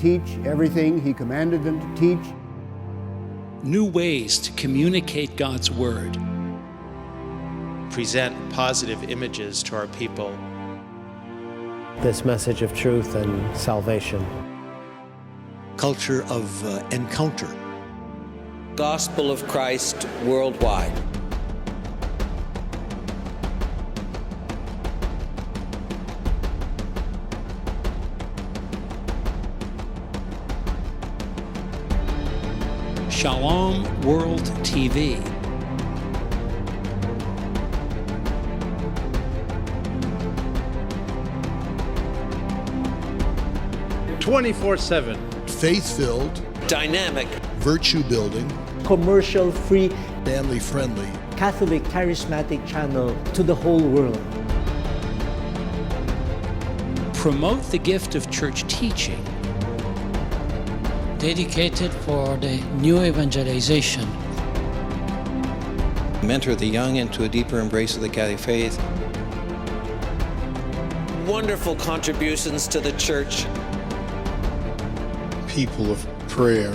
teach everything He commanded them to teach. New ways to communicate God's Word. Present positive images to our people. This message of truth and salvation. Culture of encounter. Gospel of Christ worldwide. Shalom World TV. Faith-filled. Dynamic. Virtue-building. Commercial-free. Family-friendly. Catholic charismatic channel to the whole world. Promote the gift of church teaching. Dedicated for the new evangelization. Mentor the young into a deeper embrace of the Catholic faith. Wonderful contributions to the church. People of prayer.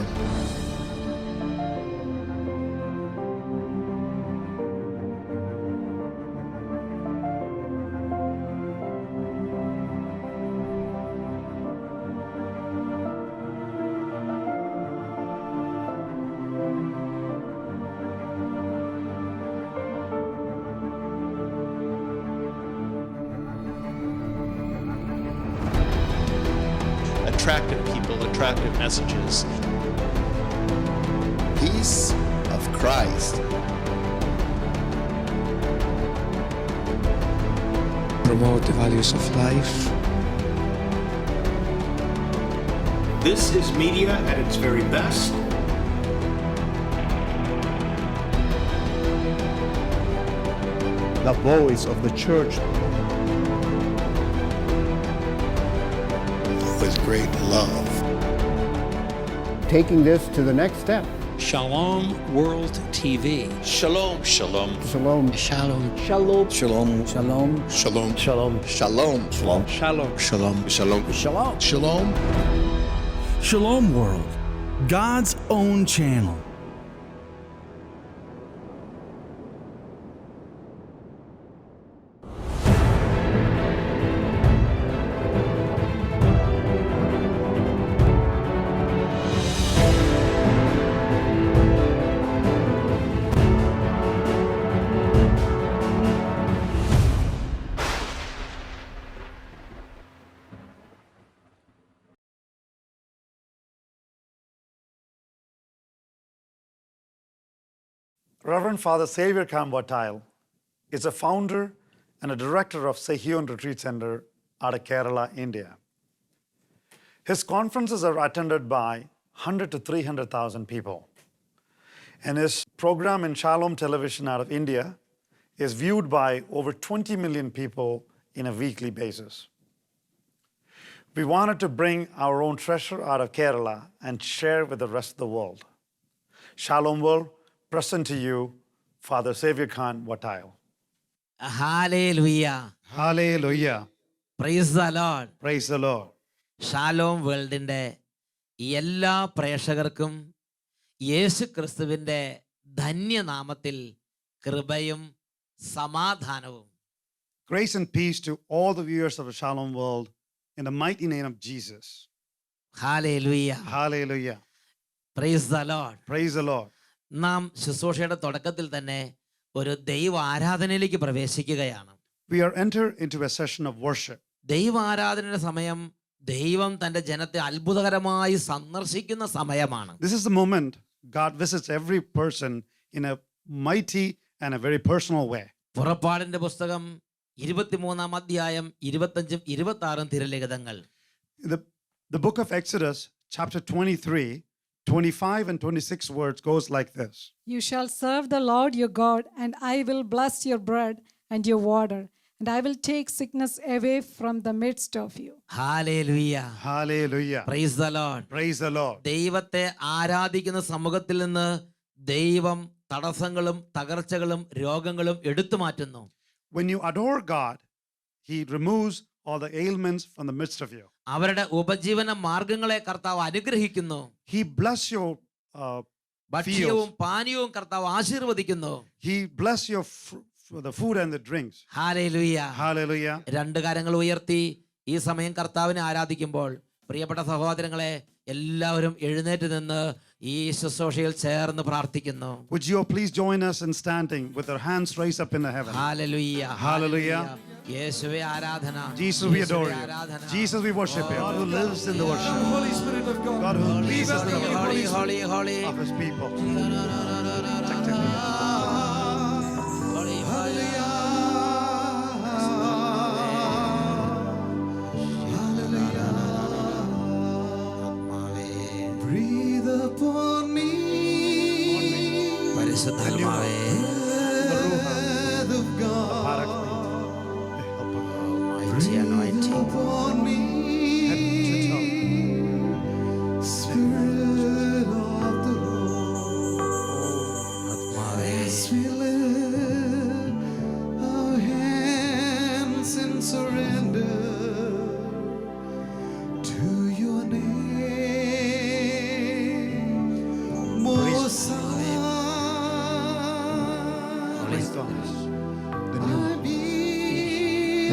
Attractive people, attractive messages. Peace of Christ. Promote the values of life. This is media at its very best. The voice of the church. With great love. Taking this to the next step. Shalom World TV. Shalom. Shalom. Shalom. Shalom. Shalom. Shalom. Shalom. Shalom. Shalom. Shalom. Shalom. Shalom. Shalom. Shalom. Shalom. Shalom. Shalom World, God's own channel. Reverend Father Xavier Kamwatile is a founder and a director of Sehion Retreat Center out of Kerala, India. His conferences are attended by 100 to 300,000 people. And his program in Shalom Television out of India is viewed by over 20 million people in a weekly basis. We wanted to bring our own treasure out of Kerala and share with the rest of the world. Shalom World, present to you, Father Xavier Kamwatile. Hallelujah. Hallelujah. Praise the Lord. Praise the Lord. Shalom വേൾഡിൻ്റെ എല്ലാ പ്രേക്ഷകർക്കും യേശു ക്രിസ്തുവിൻ്റെ ധന്യനാമത്തിൽ കൃപയും സമാധാനവും. Grace and peace to all the viewers of the Shalom World in the mighty name of Jesus. Hallelujah. Hallelujah. Praise the Lord. Praise the Lord. നാം ശുശ്രൂഷയുടെ തുടക്കത്തിൽ തന്നെ ഒരു ദൈവ ആരാധനയിലേക്ക് പ്രവേശിക്കുകയാണ്. We are entered into a session of worship. ദൈവ ആരാധനയുടെ സമയം ദൈവം തൻ്റെ ജനത്തെ അത്ഭുതകരമായി സന്ദർശിക്കുന്ന സമയമാണ്. This is the moment God visits every person in a mighty and a very personal way. പുറപ്പാടിന്റെ പുസ്തകം 23-ാം അധ്യായം 25-ഉം 26-ഉം തിരുലിഖിതങ്ങൾ. The book of Exodus, chapter 23, 25 and 26 words goes like this. You shall serve the Lord your God, and I will bless your bread and your water, and I will take sickness away from the midst of you. Hallelujah. Hallelujah. Praise the Lord. Praise the Lord. ദൈവത്തെ ആരാധിക്കുന്ന സമൂഹത്തിൽ നിന്ന് ദൈവം തടസ്സങ്ങളും തകർച്ചകളും രോഗങ്ങളും എടുത്തു മാറ്റുന്നു. When you adore God, He removes all the ailments from the midst of you. അവരുടെ ഉപജീവന മാർഗങ്ങളെ കർത്താവ് അനുഗ്രഹിക്കുന്നു. He bless your ഭക്ഷ്യവും fields. പാനീയവും കർത്താവ് ആശീർവദിക്കുന്നു. He bless your the food and the drinks. Hallelujah. Hallelujah. രണ്ട് കരങ്ങൾ ഉയർത്തി ഈ സമയം കർത്താവിനെ ആരാധിക്കുമ്പോൾ പ്രിയപ്പെട്ട സഹോദരങ്ങളെ എല്ലാവരും എഴുന്നേറ്റ് നിന്ന് ഈ ശുശ്രൂഷയിൽ ചേർന്ന് പ്രാർത്ഥിക്കുന്നു. Would you please join us in standing with our hands raised up in the heaven? Hallelujah. Hallelujah. യേശുവേ ആരാധന. Jesus, we adore you. Jesus, we worship you. God who lives in the worship. Holy Spirit of God. God who leads us in the Holy, ways holy, holy. of His people. Holy, holy. Breathe upon me. പരിശുദ്ധാത്മാവേ, Breath of God. mighty anointing. Upon me. Spirit of the Lord. ആത്മാവേ, As we lift our hands in surrender to your name, Most High. Holy Praise God. I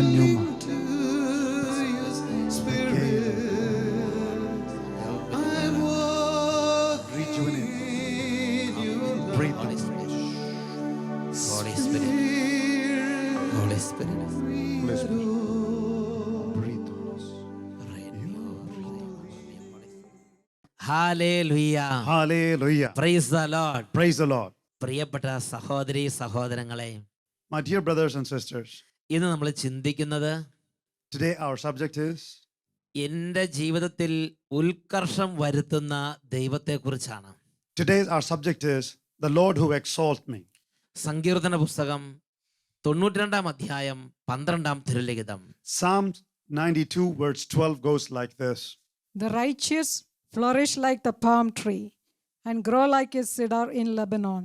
yield to your spirit. I walk in your Breathe Holy on us. Spirit. Holy Spirit. Holy Spirit. Breathe on us. Hallelujah. Hallelujah. Praise the Lord. Praise the Lord. പ്രിയപ്പെട്ട സഹോദരി സഹോദരങ്ങളെ, My dear brothers and sisters, ഇന്ന് നമ്മൾ ചിന്തിക്കുന്നത് today our subject is എൻ്റെ ജീവിതത്തിൽ ഉത്കർഷം വരുത്തുന്ന ദൈവത്തെക്കുറിച്ചാണ്. Today our subject is the Lord who exalts me. സങ്കീർത്തന പുസ്തകം 92 അധ്യായം 12 തിരുലിഖിതം. Psalm 92 verse 12 goes like this. The righteous flourish like the palm tree and grow like a cedar in Lebanon.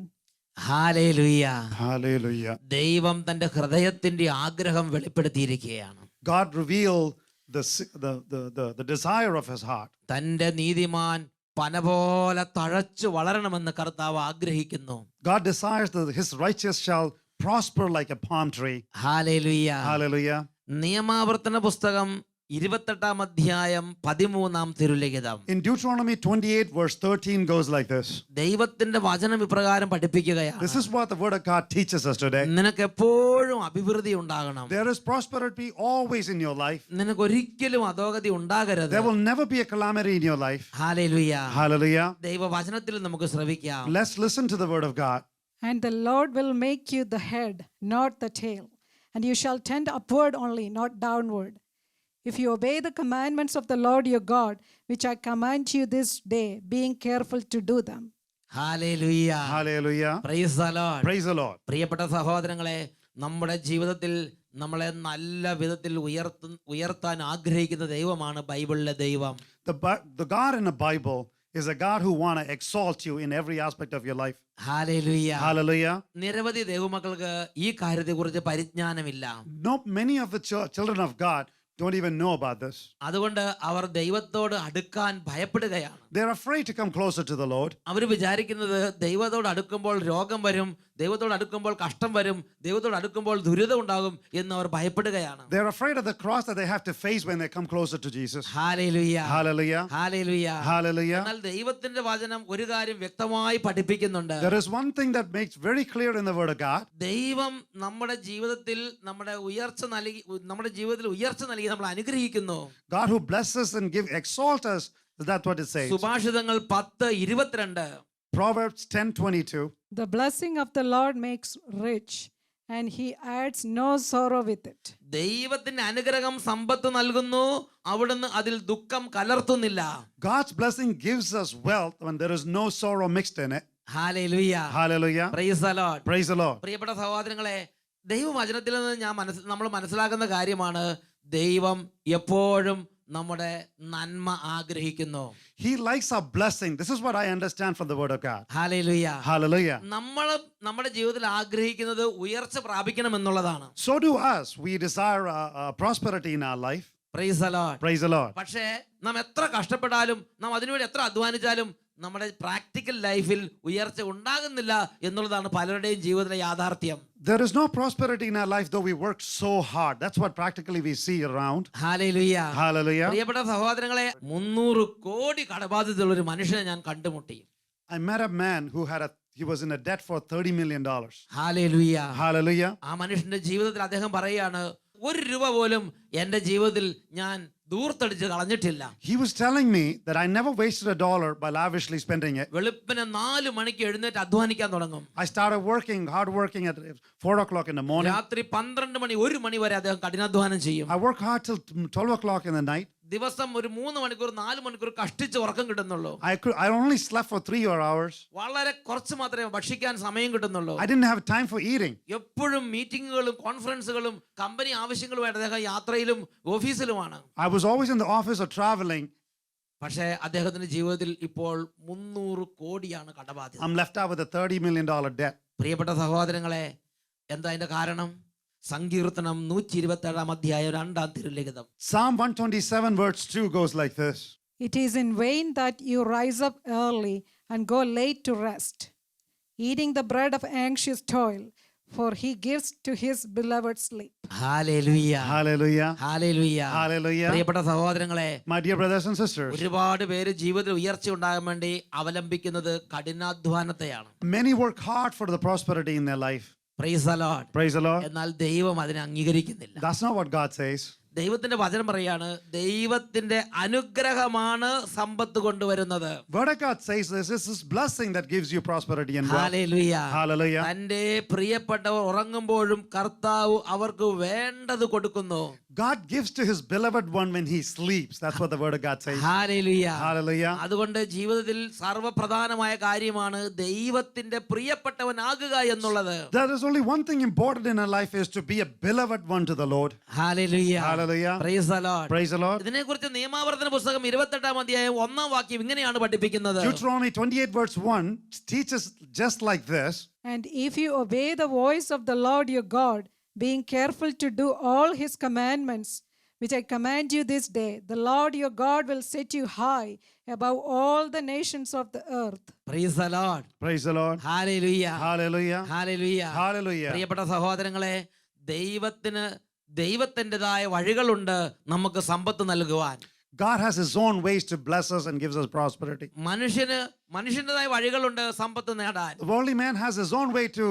Hallelujah. Hallelujah. ദൈവം തന്റെ ഹൃദയത്തിന്റെ ആഗ്രഹം വെളിപ്പെടുത്തിയിരിക്കുകയാണ്. God revealed the desire of his heart. തന്റെ നീതിമാൻ പന പോലെ തഴച്ചു വളരണമെന്ന് കർത്താവ് ആഗ്രഹിക്കുന്നു. God desires that his righteous shall prosper like a palm tree. Hallelujah. Hallelujah. നിയമാവർത്തന പുസ്തകം 28 അധ്യായം 13 തിരുലിഖിതം. In Deuteronomy 28 verse 13 goes like this. ദൈവത്തിന്റെ വചനം ഇപ്രകാരം പഠിപ്പിക്കുകയാണ്. This is what the word of God teaches us today. നിനക്ക് എപ്പോഴും അഭിവൃദ്ധി ഉണ്ടാകണം. There is prosperity always in your life. നിനക്ക് ഒരിക്കലും അധോഗതി ഉണ്ടാകരുത്. There will never be a calamity in your life. Hallelujah. Hallelujah. ദൈവവചനത്തിൽ നമുക്ക് ശ്രവിക്കാം. Let's listen to the word of God. And the Lord will make you the head, not the tail. And you shall tend upward only, not downward. If you obey the commandments of the Lord your God, which I command you this day, being careful to do them. Hallelujah. Hallelujah. Praise the Lord. Praise the Lord. പ്രിയപ്പെട്ട സഹോദരങ്ങളെ, നമ്മുടെ ജീവിതത്തിൽ നമ്മളെ നല്ല വിധത്തിൽ ഉയർത്താൻ ആഗ്രഹിക്കുന്ന ദൈവമാണ് ബൈബിളിലെ ദൈവം. The God in the Bible is a God who want to exalt you in every aspect of your life. Hallelujah. Hallelujah. നിരവധി ദൈവമക്കൾക്ക് ഈ കാര്യത്തെക്കുറിച്ച് പരിജ്ഞാനമില്ല. Many of the children of God don't even know about this. അതുകൊണ്ട് അവർ ദൈവത്തോട് അടുക്കാൻ ഭയപ്പെടുകയാണ്. They're afraid to come closer to the Lord. അവർ വിചാരിക്കുന്നത് ദൈവത്തോട് അടുക്കുമ്പോൾ രോഗം വരും, ദൈവത്തോട് അടുക്കുമ്പോൾ കഷ്ടം വരും, ദൈവത്തോട് അടുക്കുമ്പോൾ ദുരിതം ഉണ്ടാകും എന്ന് അവർ ഭയപ്പെടുകയാണ്. They're afraid of the cross that they have to face when they come closer to Jesus. Hallelujah. Hallelujah. Hallelujah. Hallelujah. എന്നാൽ ദൈവത്തിന്റെ വചനം ഒരു കാര്യം വ്യക്തമായി പഠിപ്പിക്കുന്നുണ്ട്. There is one thing that makes very clear in the word of God. ദൈവം നമ്മുടെ ജീവിതത്തിൽ നമ്മുടെ ജീവിതത്തിൽ ഉയർച്ച നൽകി നമ്മൾ അനുഗ്രഹിക്കുന്നു. God who blesses and exalt us. That's what it says. സുഭാഷിതങ്ങൾ 10:22. Proverbs 10:22. The blessing of the Lord makes rich, and he adds no sorrow with it. ദൈവത്തിന്റെ അനുഗ്രഹം സമ്പത്ത് നൽകുന്നു, അവിടുന്ന് അതിൽ ദുഃഖം കലർത്തുന്നില്ല. God's blessing gives us wealth when there is no sorrow mixed in it. Hallelujah. Hallelujah. Praise the Lord. Praise the Lord. പ്രിയപ്പെട്ട സഹോദരങ്ങളെ, ദൈവവചനത്തിൽ നിന്ന് നമ്മൾ മനസ്സിലാക്കുന്ന കാര്യമാണ് ദൈവം എപ്പോഴും നമ്മുടെ നന്മ ആഗ്രഹിക്കുന്നു. He likes our blessing. This is what I understand from the word of God. Hallelujah. Hallelujah. നമ്മൾ നമ്മുടെ ജീവിതത്തിൽ ആഗ്രഹിക്കുന്നത് ഉയർച്ച പ്രാപിക്കണം എന്നുള്ളതാണ്. So do us. We desire prosperity in our life. Praise the Lord. Praise the Lord. പക്ഷേ നാം എത്ര കഷ്ടപ്പെട്ടാലും നാം അതിനുവേണ്ടി എത്ര അധ്വാനിച്ചാലും നമ്മുടെ പ്രാക്ടിക്കൽ ലൈഫിൽ ഉയർച്ച ഉണ്ടാകുന്നില്ല എന്നുള്ളതാണ് പലരുടെയും ജീവിതത്തിലെ യാഥാർത്ഥ്യം. There is no prosperity in our life though we work so hard. That's what practically we see around. Hallelujah. Hallelujah. പ്രിയപ്പെട്ട സഹോദരങ്ങളെ, 300 കോടി കടബാധ്യതയുള്ള ഒരു മനുഷ്യനെ ഞാൻ കണ്ടുമുട്ടി. I met a man who he was in a debt for $30 million. Hallelujah. Hallelujah. ആ മനുഷ്യന്റെ ജീവിതത്തിൽ അദ്ദേഹം പറയാണ്, 1 രൂപ പോലും എന്റെ ജീവിതത്തിൽ ഞാൻ ദൂർത്തടിച്ച് കളഞ്ഞിട്ടില്ല. He was telling me that I never wasted $1 by lavishly spending it. വെളുപ്പിനെ 4 മണിക്ക് എഴുന്നേറ്റ് അധ്വാനിക്കാൻ തുടങ്ങും. I started hard working at 4 o'clock in the morning. രാത്രി 12 മണി 1 മണി വരെ അദ്ദേഹം കഠിനാധ്വാനം ചെയ്യും. I work hard till 12 o'clock in the night. ദിവസം ഒരു 3 മണിക്കൂർ 4 മണിക്കൂർ കഷ്ടിച്ച് ഉറക്കം കിട്ടുന്നുള്ളൂ. I only slept for 3 hours. വളരെ കുറച്ച് മാത്രമേ ഭക്ഷിക്കാൻ സമയം കിട്ടുന്നുള്ളൂ. I didn't have time for eating. എപ്പോഴും മീറ്റിങ്ങുകളും കോൺഫറൻസുകളും കമ്പനി ആവശ്യങ്ങളുമായിട്ട് അദ്ദേഹം യാത്രയിലും ഓഫീസിലുമാണ്. I was always in the office or traveling. പക്ഷേ അദ്ദേഹത്തിന്റെ ജീവിതത്തിൽ ഇപ്പോൾ 300 കോടിയാണ് കടബാധ്യത. I'm left out with a $30 million debt. പ്രിയപ്പെട്ട സഹോദരങ്ങളെ, എന്താ അതിന്റെ കാരണം? സങ്കീർത്തനം 127 അധ്യായം 2 തിരുലിഖിതം. Psalm 127 verse 2 goes like this. It is in vain that you rise up early and go late to rest, eating the bread of anxious toil, for he gives to his beloved sleep. Hallelujah. Hallelujah. Hallelujah. Hallelujah. പ്രിയപ്പെട്ട സഹോദരങ്ങളെ, My dear brothers and sisters, ഒരുപാട് പേര് ജീവിതത്തിൽ ഉയർച്ച ഉണ്ടാകാൻ വേണ്ടി അവലംബിക്കുന്നത് കഠിനാധ്വാനത്തെയാണ്. many work hard for the prosperity in their life. Praise the Lord. Praise the Lord. എന്നാൽ ദൈവം അതിനെ അംഗീകരിക്കുന്നില്ല. That's not what God says. ദൈവത്തിന്റെ വചനം പറയാണ്, ദൈവത്തിന്റെ അനുഗ്രഹമാണ് സമ്പത്ത് കൊണ്ടുവരുന്നത്. Word of God says this is His blessing that gives you prosperity and wealth. Hallelujah. Hallelujah. തന്റെ പ്രിയപ്പെട്ടവർ ഉറങ്ങുമ്പോഴും കർത്താവ് അവർക്ക് വേണ്ടത് കൊടുക്കുന്നു. God gives to His beloved one when he sleeps. That's what the Word of God says. Hallelujah. Hallelujah. അതുകൊണ്ട് ജീവിതത്തിൽ സർവ്വപ്രധാനമായ കാര്യമാണ് ദൈവത്തിന്റെ പ്രിയപ്പെട്ടവനാകുക എന്നുള്ളത്. There is only one thing important in our life is to be a beloved one to the Lord. Hallelujah. Hallelujah. Praise the Lord. Praise the Lord. ഇതിനെക്കുറിച്ച് നിയമാവർത്തന പുസ്തകം 28 അധ്യായം 1 വാക്യം ഇങ്ങനെയാണ് പഠിപ്പിക്കുന്നത്. Deuteronomy 28 verse 1 teaches just like this. And if you obey the voice of the Lord your God, being careful to do all his commandments, which I command you this day, the Lord your God will set you high above all the nations of the earth. Praise the Lord. Praise the Lord. Hallelujah. Hallelujah. Hallelujah. Hallelujah. പ്രിയപ്പെട്ട സഹോദരങ്ങളെ, ദൈവത്തിൻ്റെതായ വഴികളുണ്ട് നമുക്ക് സമ്പത്ത് നൽകുവാൻ. God has His own ways to bless us and gives us prosperity. മനുഷ്യൻ്റെതായ വഴികളുണ്ട് സമ്പത്ത് നേടാൻ. The worldly man has his own way to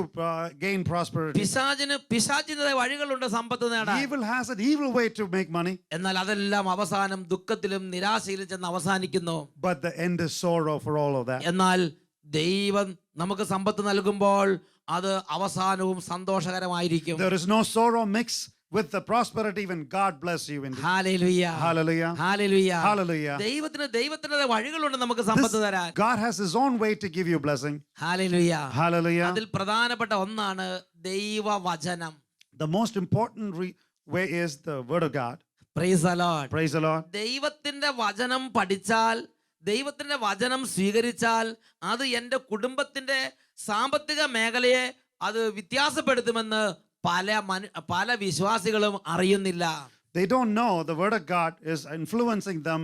gain prosperity. പിശാചിൻ്റെതായ വഴികളുണ്ട് സമ്പത്ത് നേടാൻ. Evil has an evil way to make money. എന്നാൽ അതെല്ലാം അവസാനം ദുഃഖത്തിലും നിരാശയിലും ചെന്ന് അവസാനിക്കുന്നു. But the end is sorrow for all of that. എന്നാൽ ദൈവം നമുക്ക് സമ്പത്ത് നൽകുമ്പോൾ അത് അവസാനവും സന്തോഷകരമായിരിക്കും. There is no sorrow mixed with the prosperity when God bless you indeed. Hallelujah. Hallelujah. Hallelujah. Hallelujah. ദൈവത്തിന്റെ വഴികളുണ്ട് നമുക്ക് സമ്പത്ത് തരാൻ. God has His own way to give you blessing. Hallelujah. Hallelujah. അതിൽ പ്രധാനപ്പെട്ട ഒന്നാണ് ദൈവവചനം. The most important way is the word of God. Praise the Lord. Praise the Lord. ദൈവത്തിന്റെ വചനം പഠിച്ചാൽ, ദൈവത്തിന്റെ വചനം സ്വീകരിച്ചാൽ അത് എൻ്റെ കുടുംബത്തിന്റെ സാമ്പത്തിക മേഖലയെ അത് വ്യത്യാസപ്പെടുത്തുമെന്ന് പല വിശ്വാസികളും അറിയുന്നില്ല. They don't know the word of God is influencing them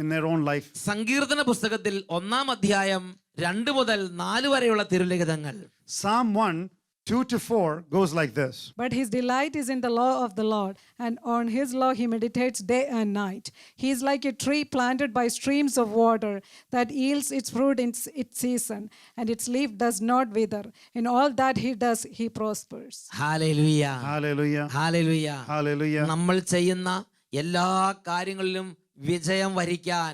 in their own life. സങ്കീർത്തന പുസ്തകത്തിൽ 1 അധ്യായം 2 മുതൽ 4 വരെയുള്ള തിരുലിഖിതങ്ങൾ. Psalm 1:2-4 goes like this. But his delight is in the law of the Lord, and on his law he meditates day and night. He is like a tree planted by streams of water that yields its fruit in its season, and its leaf does not wither. In all that he does, he prospers. Hallelujah. Hallelujah. Hallelujah. Hallelujah. നമ്മൾ ചെയ്യുന്ന എല്ലാ കാര്യങ്ങളിലും വിജയം വരിക്കാൻ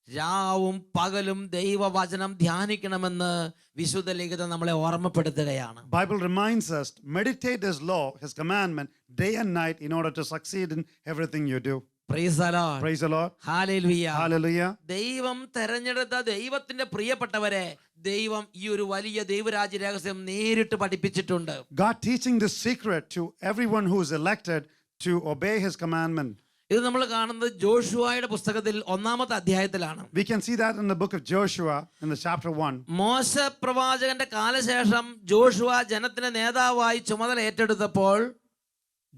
രാവും പകലും ദൈവവചനം ധ്യാനിക്കണമെന്ന് വിശുദ്ധ ലിഖിതം നമ്മളെ ഓർമ്മപ്പെടുത്തുകയാണ്. Bible reminds us, meditate His law, His commandment, day and night in order to succeed in everything you do. Praise the Lord. Praise the Lord. Hallelujah. Hallelujah. ദൈവം തെരഞ്ഞെടുത്ത ദൈവത്തിന്റെ പ്രിയപ്പെട്ടവരെ ദൈവം ഈ ഒരു വലിയ ദൈവരാജ്യ രഹസ്യം നേരിട്ട് പഠിപ്പിച്ചിട്ടുണ്ട്. God teaching this secret to everyone who is elected to obey His commandment. ഇത് നമ്മൾ കാണുന്നത് ജോഷുവയുടെ പുസ്തകത്തിൽ 1 അധ്യായത്തിലാണ്. We can see that in the book of Joshua in the chapter 1. മോശ പ്രവാചകന്റെ കാലശേഷം ജോഷുവ ജനത്തിന്റെ നേതാവായി ചുമതല ഏറ്റെടുത്തപ്പോൾ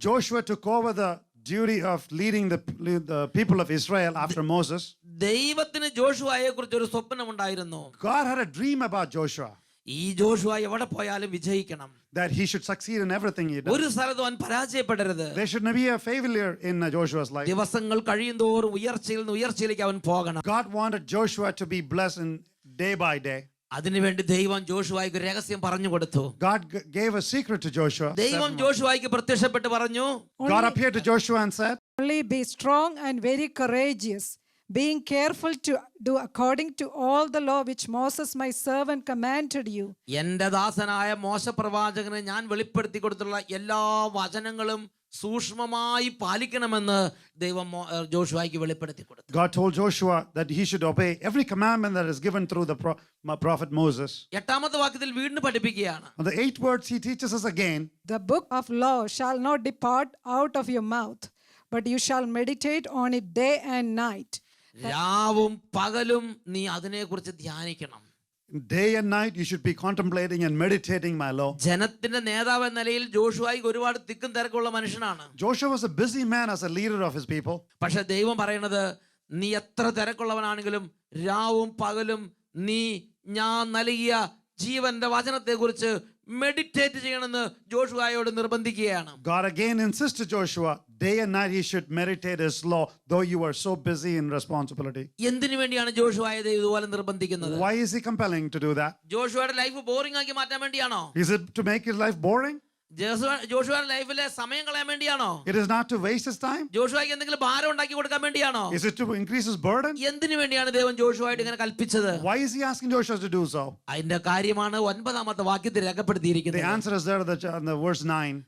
Joshua took over the duty of leading the people of Israel after Moses, ദൈവത്തിന് ജോഷുവയെ കുറിച്ച് ഒരു സ്വപ്നമുണ്ടായിരുന്നു. God had a dream about Joshua, ഈ ജോഷുവ എവിടെ പോയാലും വിജയിക്കണം. that he should succeed in everything he does. ഒരു സ്ഥലത്തും അവൻ പരാജയപ്പെടരുത്. There should not be a failure in Joshua's life. ദിവസങ്ങൾ കഴിയുന്തോറും ഉയർച്ചയിൽ നിന്ന് ഉയർച്ചയിലേക്ക് അവൻ പോകണം. God wanted Joshua to be blessed in day by day. അതിനുവേണ്ടി ദൈവം ജോഷുവായ്ക്ക് ഒരു രഹസ്യം പറഞ്ഞു കൊടുത്തു. God gave a secret to Joshua. ദൈവം ജോഷുവായ്ക്ക് പ്രത്യക്ഷപ്പെട്ട് പറഞ്ഞു, God appeared to Joshua and said, Only be strong and very courageous, being careful to do according to all the law which Moses my servant commanded you. എന്റെ ദാസനായ മോശ പ്രവാചകന് ഞാൻ വെളിപ്പെടുത്തി കൊടുത്തുള്ള എല്ലാ വചനങ്ങളും സൂക്ഷ്മമായി പാലിക്കണമെന്ന് ദൈവം ജോഷുവായ്ക്ക് വെളിപ്പെടുത്തി കൊടുത്തു. God told Joshua that he should obey every commandment that is given through the prophet Moses. എട്ടാമത്തെ വാക്യത്തിൽ വീണ്ടും പഠിപ്പിക്കുകയാണ്. On the 8 words he teaches us again. The book of law shall not depart out of your mouth, but you shall meditate on it day and night. രാവും പകലും നീ അതിനെക്കുറിച്ച് ധ്യാനിക്കണം. Day and night you should be contemplating and meditating my law. ജനത്തിന്റെ നേതാവ് എന്ന നിലയിൽ ജോഷുവായ്ക്ക് ഒരുപാട് തിക്കും തിരക്കുള്ള മനുഷ്യനാണ്. Joshua was a busy man as a leader of his people. പക്ഷെ ദൈവം പറയുന്നത്, നീ എത്ര തിരക്കുള്ളവനാണെങ്കിലും രാവും പകലും നീ ഞാൻ നൽകിയ ജീവന്റെ വചനത്തെ കുറിച്ച് മെഡിറ്റേറ്റ് ചെയ്യണമെന്ന് ജോഷുവായോട് നിർബന്ധിക്കുകയാണ്. God again insists to Joshua, day and night he should meditate his law, though you are so busy in responsibility. എന്തിനു വേണ്ടിയാണ് ജോഷുവായെ ഇതുപോലെ നിർബന്ധിക്കുന്നത്? Why is he compelling to do that? ജോഷുവയുടെ ലൈഫ് ബോറിംഗ് ആക്കി മാറ്റാൻ വേണ്ടിയാണോ? Is it to make his life boring? ജോഷുവയുടെ ലൈഫിലെ സമയം കളയാൻ വേണ്ടിയാണോ? It is not to waste his time. ജോഷുവായ്ക്ക് എന്തെങ്കിലും ഭാരം ഉണ്ടാക്കി കൊടുക്കാൻ വേണ്ടിയാണോ? Is it to increase his burden? എന്തിനു വേണ്ടിയാണ് ദൈവം ജോഷുവായിട്ട് ഇങ്ങനെ കൽപ്പിച്ചത്? Why is he asking Joshua to do so? അതിന്റെ കാര്യമാണ് 9-ാമത്തെ വാക്യത്തിൽ രേഖപ്പെടുത്തിയിരിക്കുന്നത്. The answer is there in the verse 9.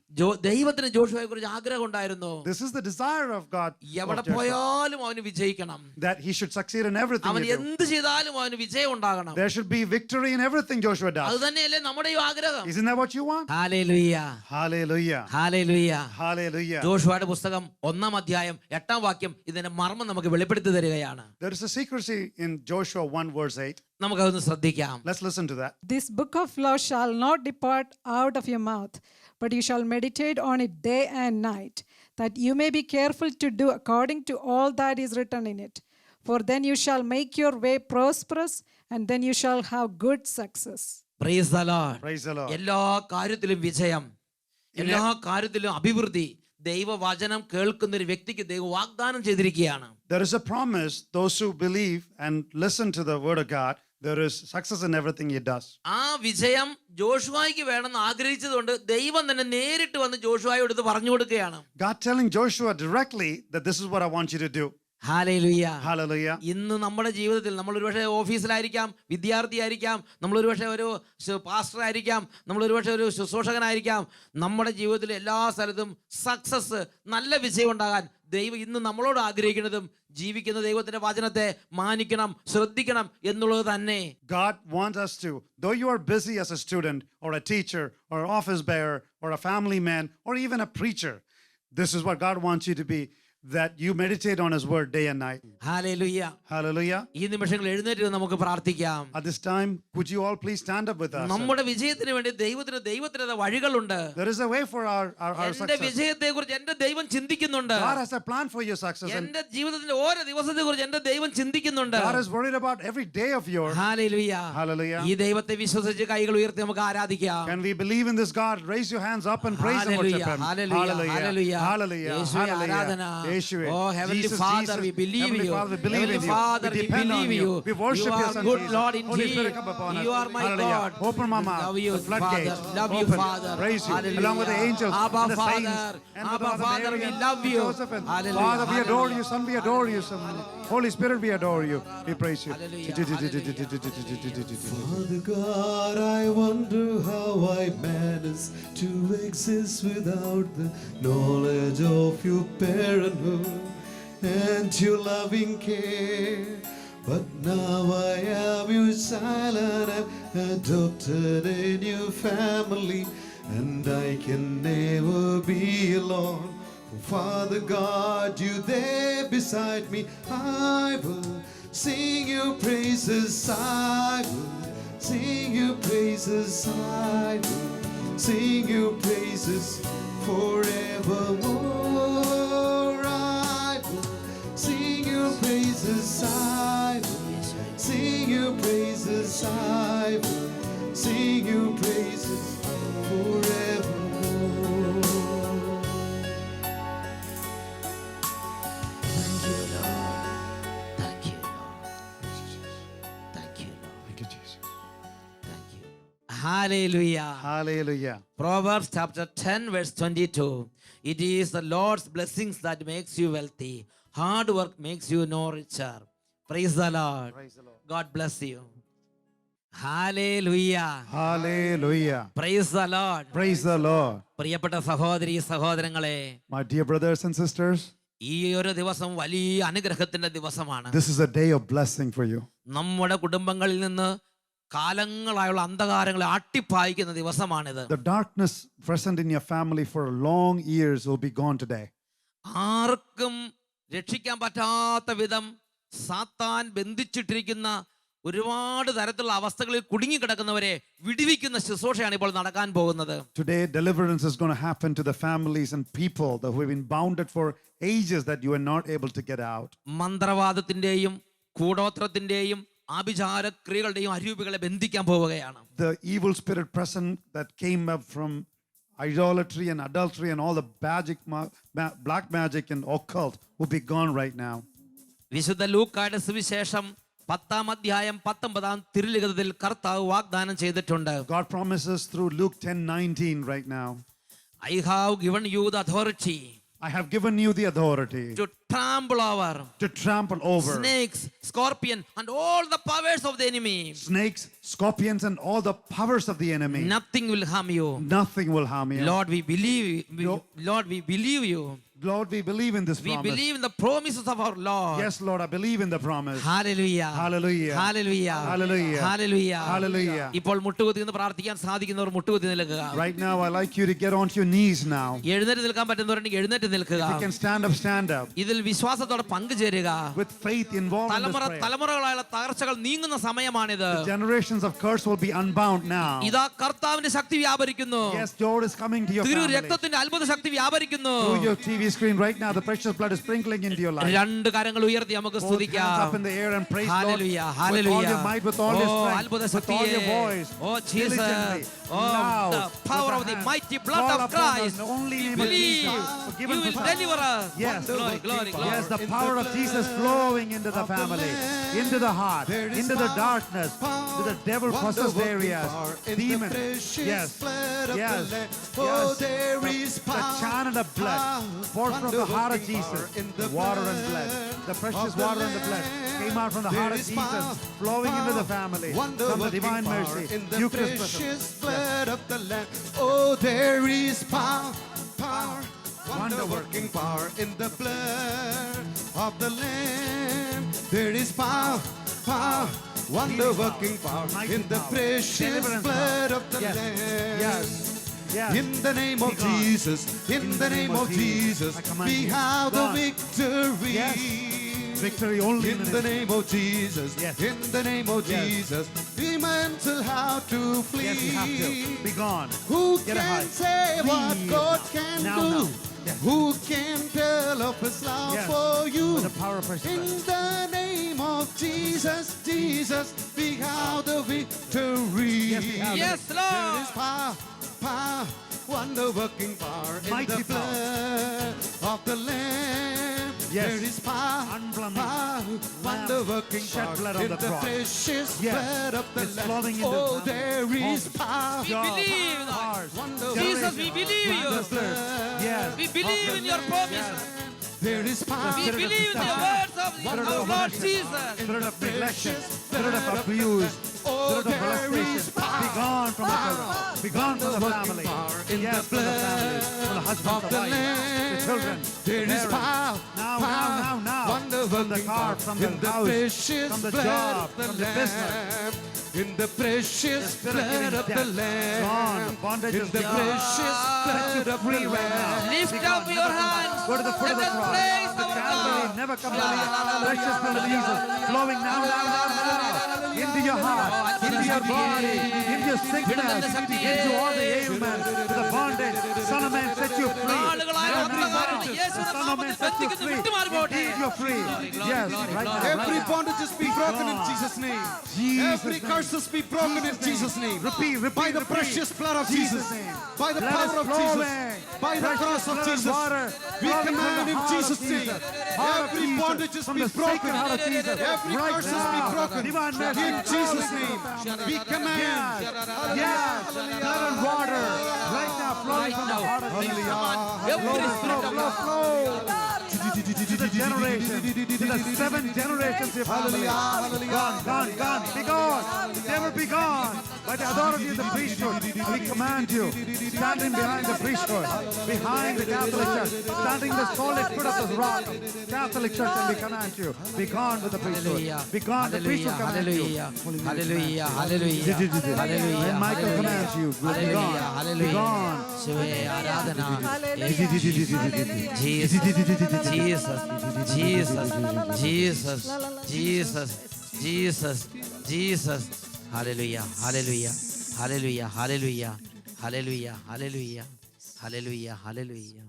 ദൈവത്തിന് ജോഷുവയെ കുറിച്ച് ആഗ്രഹം ഉണ്ടായിരുന്നു. This is the desire of God, എവിടെ പോയാലും അവന് വിജയിക്കണം. that he should succeed in everything അവൻ he do. എന്ത് ചെയ്താലും അവന് വിജയം ഉണ്ടാകണം. There should be victory in everything Joshua does. അത് തന്നെയല്ലേ നമ്മുടെയും ആഗ്രഹം. Isn't that what you want? Hallelujah, Hallelujah. Hallelujah, Hallelujah. ജോഷുവയുടെ പുസ്തകം 1-ാം അധ്യായം 8-ാം വാക്യം ഇതിന്റെ മർമ്മം നമുക്ക് വെളിപ്പെടുത്തി തരികയാണ്. There is a secrecy in Joshua 1 verse 8. നമുക്കതൊന്ന് ശ്രദ്ധിക്കാം. Let's listen to that. This book of law shall not depart out of your mouth, but you shall meditate on it day and night, that you may be careful to do according to all that is written in it. For then you shall make your way prosperous, and then you shall have good success. Praise the Lord. Praise the Lord. എല്ലാ കാര്യത്തിലും വിജയം, എല്ലാ കാര്യത്തിലും അഭിവൃദ്ധി ദൈവവചനം കേൾക്കുന്ന ഒരു വ്യക്തിക്ക് ദൈവം വാഗ്ദാനം ചെയ്തിരിക്കുകയാണ്. There is a promise, those who believe and listen to the word of God, there is success in everything he does. ആ വിജയം ജോഷുവായ്ക്ക് വേണമെന്ന് ആഗ്രഹിച്ചതുകൊണ്ട് ദൈവം തന്നെ നേരിട്ട് വന്ന് ജോഷുവായോട് ഇത് പറഞ്ഞു കൊടുക്കുകയാണ്. God telling Joshua directly that this is what I want you to do. Hallelujah, Hallelujah. ഇന്ന് നമ്മുടെ ജീവിതത്തിൽ നമ്മൾ ഒരുപക്ഷെ ഓഫീസിലായിരിക്കാം, വിദ്യാർത്ഥിയായിരിക്കാം, നമ്മൾ ഒരുപക്ഷെ ഒരു പാസ്റ്റർ ആയിരിക്കാം, നമ്മൾ ഒരുപക്ഷെ ഒരു ശുശ്രൂഷകനായിരിക്കാം. നമ്മുടെ ജീവിതത്തിൽ എല്ലാ സ്ഥലത്തും സക്സസ്, നല്ല വിജയം ഉണ്ടാകാൻ ദൈവം ഇന്ന് നമ്മളോട് ആഗ്രഹിക്കുന്നതും ജീവിക്കുന്ന ദൈവത്തിന്റെ വചനത്തെ മാനിക്കണം, ശ്രദ്ധിക്കണം എന്നുള്ളത് തന്നെ. God wants us to, though you are busy as a student or a teacher or an office bearer or a family man or even a preacher, this is what God wants you to be, that you meditate on his word day and night. Hallelujah. Hallelujah. ഈ നിമിഷങ്ങൾ എഴുന്നേറ്റ് നമുക്ക് പ്രാർത്ഥിക്കാം. At this time, could you all please stand up with us? നമ്മുടെ വിജയത്തിന് വേണ്ടി ദൈവത്തിന് വഴികളുണ്ട്. There is a way for our എന്റെ success. വിജയത്തെ കുറിച്ച് എന്റെ ദൈവം ചിന്തിക്കുന്നുണ്ട്. God has a plan for your success. And എന്റെ ജീവിതത്തിന്റെ ഓരോ ദിവസത്തെ കുറിച്ച് എന്റെ ദൈവം ചിന്തിക്കുന്നുണ്ട്. God is worried about every day of yours. Hallelujah. Hallelujah. ഈ ദൈവത്തെ വിശ്വസിച്ച് കൈകൾ ഉയർത്തി നമുക്ക് ആരാധിക്കാം. Can we believe in this God? Raise your hands up and praise and worship him. Hallelujah. Hallelujah. Hallelujah. യേശുവേ ആരാധന. Yeshua. Oh Heavenly Jesus, Father, Jesus. we believe Heavenly you. Father, we believe Heavenly in you. Father, We we depend on believe you. you. We worship You your are Son good, Jesus. Lord, Holy indeed. Spirit, come upon us. You are my Hallelujah. God. Open my mouth. Love you, The floodgates. Father. Love you, Open. Father. Praise you. Hallelujah. Along with the angels Abba, and the Father. saints. And with Abba, Father Father, Mary we and love you. Joseph and Hallelujah. Father, we adore Hallelujah. you. Son, we adore you. Son, Holy Spirit, we adore you. We praise you. Father God, I wonder how I manage to exist without the knowledge of your parenthood and your loving care. But now I am your child and I'm adopted in your family, and I can never be alone. For Father God, you there beside me. I will sing your praises. I will sing your praises. I will sing your praises forevermore. I will sing your praises. I will sing your praises forevermore. Thank you, Lord. Thank you, Lord. Thank you, Lord. Thank you, Jesus. Thank you. Hallelujah. Hallelujah. Proverbs chapter 10 verse 22. It is the Lord's blessings that makes you wealthy. Hard work makes you no richer. Praise the Lord. Praise the Lord. God bless you. Hallelujah. Hallelujah. Praise the Lord. Praise the Lord. പ്രിയപ്പെട്ട സഹോദരി സഹോദരങ്ങളെ, My dear brothers and sisters, ഈ ഒരു ദിവസം വലിയ അനുഗ്രഹത്തിന്റെ ദിവസമാണ്. this is a day of blessing for you. നമ്മുടെ കുടുംബങ്ങളിൽ നിന്ന് കാലങ്ങളായുള്ള അന്ധകാരങ്ങളെ ആട്ടിപ്പായിക്കുന്ന ദിവസമാണിത്. The darkness present in your family for long years will be gone today. ആർക്കും രക്ഷിക്കാൻ പറ്റാത്ത വിധം സാത്താൻ ബന്ധിച്ചിട്ടിരിക്കുന്ന ഒരുപാട് തരത്തിലുള്ള അവസ്ഥകളിൽ കുടുങ്ങിക്കിടക്കുന്നവരെ വിടുവിക്കുന്ന ശുശ്രൂഷയാണ് ഇപ്പോൾ നടക്കാൻ പോകുന്നത്. Today, deliverance is going to happen to the families and people that have been bounded for ages that you are not able to get out. മന്ത്രവാദത്തിന്റെയും കൂടോത്രത്തിന്റെയും ആഭിചാരക്രിയകളുടെയും അരൂപികളെ ബന്ധിക്കാൻ പോവുകയാണ്. The evil spirit present that came up from idolatry and adultery and all the black magic and occult will be gone right now. വിശുദ്ധ ലൂക്കായുടെ സുവിശേഷം 10-ാം അധ്യായം 19-ാം തിരുലിഖിതത്തിൽ കർത്താവ് വാഗ്ദാനം ചെയ്തിട്ടുണ്ട്. God promises through Luke 10:19 right now. I have given you the authority. I have given you the authority to trample over snakes, scorpion, and all the powers of the enemy. Snakes, scorpions, and all the powers of the enemy. Nothing will harm you. Nothing will harm you. Lord, we believe. Lord, we believe you. Lord, we believe in this We promise. believe in the promises of our Lord. Yes, Lord, I believe in the promise. Hallelujah. Hallelujah. Hallelujah. Hallelujah. Hallelujah. Hallelujah. ഇപ്പോൾ മുട്ടുകുത്തി നിന്ന് പ്രാർത്ഥിക്കാൻ സാധിക്കുന്നവർ മുട്ടുകുത്തി നിൽക്കുക. Right now, I like you to get onto your knees now. എഴുന്നേറ്റ് നിൽക്കാൻ പറ്റുന്നവരുണ്ടെങ്കിൽ എഴുന്നേറ്റ് നിൽക്കുക. If you can stand up, stand up. ഇതിൽ വിശ്വാസത്തോടെ പങ്കുചേരുക. With faith involved in this prayer. തലമുറകളായുള്ള തകർച്ചകൾ നീങ്ങുന്ന സമയമാണിത്. The generations of curse will be unbound now. ഇതാ കർത്താവിന്റെ ശക്തി വ്യാപരിക്കുന്നു. Yes, God is coming to your തിരു family. രക്തത്തിന്റെ അത്ഭുത ശക്തി വ്യാപരിക്കുന്നു. Through your TV screen right now, the precious blood is sprinkling into your life. രണ്ട് കരങ്ങൾ ഉയർത്തി നമുക്ക് Both സ്തുതിക്കാം. hands up in the air and praise God. Hallelujah. With all Hallelujah. your might, with all your strength, അത്ഭുത with all ശക്തിയെ. your voice, Jesus. diligently, loud, The power with of the hand. mighty blood Call of upon Christ. the only We name of believe Jesus, you forgiven will for deliver us. Yes. Glory, glory, glory. Yes, the power of Jesus flowing into the family, into the heart, into the darkness, to the devil possessed areas, demons. Yes, yes, Oh, there is the channel of blood poured from the heart of Jesus, the water and blood, the precious water and the blood came out from the heart of Jesus, flowing into the family from the divine mercy. In the Eucharist precious blood of the Lamb. Oh, there is power, wonder-working power in the blood of the Lamb. There is power, wonder-working power in the precious blood of the Lamb. Yes. Yes. In the name of Jesus, in the name of Jesus, we have the victory. Yes. Victory only In the name of Jesus, Yes. in the name of Yes. Jesus, we mental how to flee. Yes, you have to. Be gone. Who Get a can hug. say what Leave God now. can Now, do? now. Yes. Who can tell of His love Yes. for you? With the power of precious In blood. the name of Jesus, Jesus, we have the victory. Yes, we have Yes, the Lord. There is power, wonder-working power in Mighty the blood of the Lamb. Yes. There is power, Unblemished wonder-working shed power blood on in the the cross. precious Yes. blood of the It's Lamb. flowing into Oh, the there is power. We believe, Lord. Hearts. Jesus, we believe you. Yes. We believe in your promises. There is power. We believe in the words of our Lord Jesus. Spirit of neglection, spirit of abuse, spirit of molestation, be gone from the children, be gone from the family. In Yes, the from the family, from the husband, of the the wife, the children, There the is parents. power. Now, Wonder from the car, from the in the house, precious from the blood job, of the from the business. Lamb. In the precious The spirit blood giving of the death. Lamb. Gone. The bondage In is the gone. precious blood of the Free right now. Lamb. Lift Be gone. up your Never come hands. back. Go to the foot of the Let us cross. praise The our Calvary, God. never come back. Precious blood of Jesus flowing now into your heart, into your body, into your sickness, into all the ailments, to the bondage. Son of Man set you free. Every bondage, the Son of Man set you free. Indeed, you're free. Yes, right now. Every bondages be broken in Jesus' name. Every curses be broken in Jesus' name. Repeat, by the precious blood of Jesus. By the power of Jesus. By the cross of Jesus. We command in Jesus' name. Every bondages be broken. Every curses be broken. In Jesus' name. We command. Yes, blood and water. Right now, flowing from the heart of Jesus. Flow. To the generation, to the 7 generations of family. Gone, be gone. Never be gone. By the authority of the priesthood, we command you, standing behind the priesthood, behind the Catholic Church, standing the solid foot of the rock, Catholic Church, and we command you, be gone with the priesthood. Be gone, the priesthood commands you. Hallelujah, hallelujah, hallelujah. And Michael commands you, be gone, be gone. Jesus. Hallelujah, hallelujah, hallelujah, hallelujah, hallelujah, hallelujah, hallelujah, hallelujah.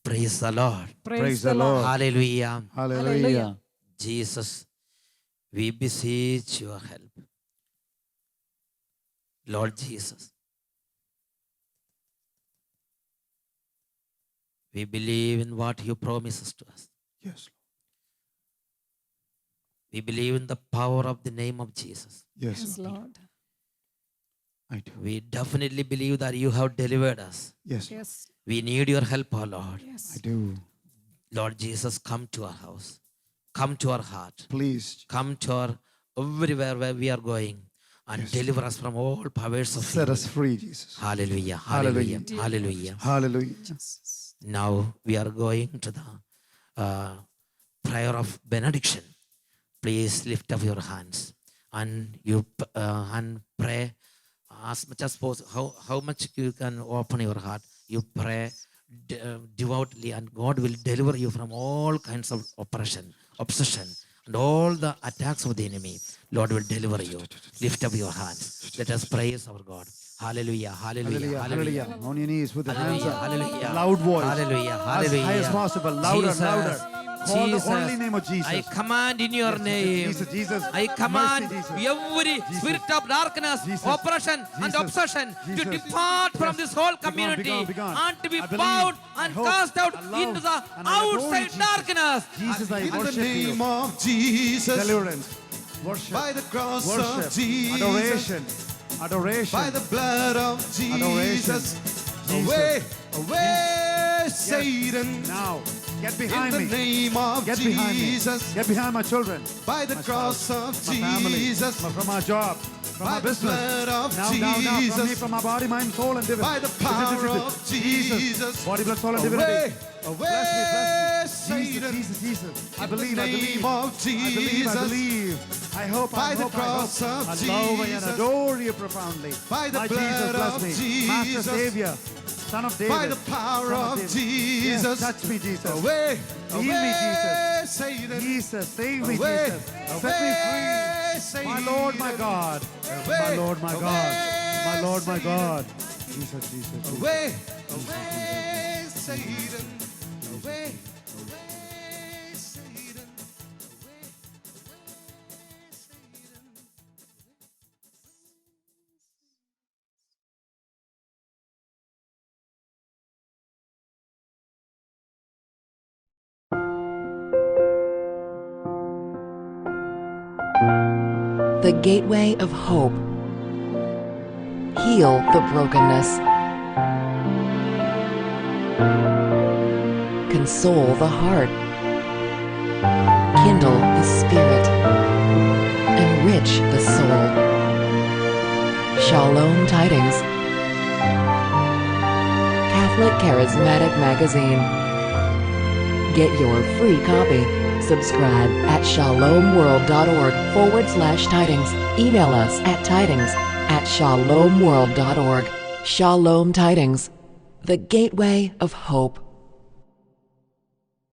Praise the Lord. Praise the Lord. Hallelujah. Hallelujah. Jesus, we beseech your help. Lord Jesus, we believe in what you promise us to us. Yes. We believe in the power of the name of Jesus. Yes, Lord. I do. We definitely believe that you have delivered us. Yes. We need your help, oh Lord. I do. Lord Jesus, come to our house. Come to our heart. Please. Come to our everywhere where we are going and deliver us from all powers of Set evil. us free, Jesus. Hallelujah, hallelujah, hallelujah. Hallelujah. Now we are going to the prayer of benediction. Please lift up your hands and you and pray as much as possible. How much you can open your heart, you pray devoutly, and God will deliver you from all kinds of oppression, obsession, and all the attacks of the enemy. Lord will deliver you. Lift up your hands. Let us praise our God. Hallelujah, hallelujah, hallelujah. On your knees with the hands up. Hallelujah. Loud voice. Hallelujah, As high as hallelujah. possible. Louder, Jesus, louder. Call the holy name of Jesus. I command in your name. Jesus. I command Mercy, Jesus. every spirit of darkness, oppression, and obsession to depart from this whole community be gone. and to be I believe, bound I and hope, cast out I love, into the and I adore you, outside Jesus. darkness. Jesus, I In the worship name you. of Jesus. Deliverance. Worship. By the cross Worship. of Jesus. Adoration. Adoration. By the blood of Jesus. Away, away, Satan. Now, get behind In me. the name of Get behind me. Jesus. Get behind my children. By the my cross spouse, of my family, Jesus. from my job, from By my the business. blood of Now, from me, Jesus. from my body, mind, soul, and divinity. By the power of Jesus. Body, blood, soul, and Away, divinity. away, Bless me. Satan. Jesus. I In the believe, I name believe. of Jesus. I believe. I hope, By I the hope, cross I hope. of I love and Jesus. adore you profoundly. By the My blood Jesus, bless of me. Master, Jesus. Savior, Son of David. By the power Son of David. Jesus. Yes, touch me, Jesus. Away, Heal me, away, Jesus. Satan. Jesus, save me, Away, Jesus. Set me away, free. Satan. My Lord, my God. Away, My Lord, my God. My Lord, my Satan. God. Jesus. Away, away, Satan. Away, away, Satan. Away, away, Satan. The Gateway of Hope. Heal the brokenness. Console the heart. Kindle the spirit. Enrich the soul. Shalom Tidings. Catholic Charismatic Magazine. Get your free copy. Subscribe at shalomworld.org/tidings. Email us at tidings@shalomworld.org. Shalom Tidings, the gateway of hope.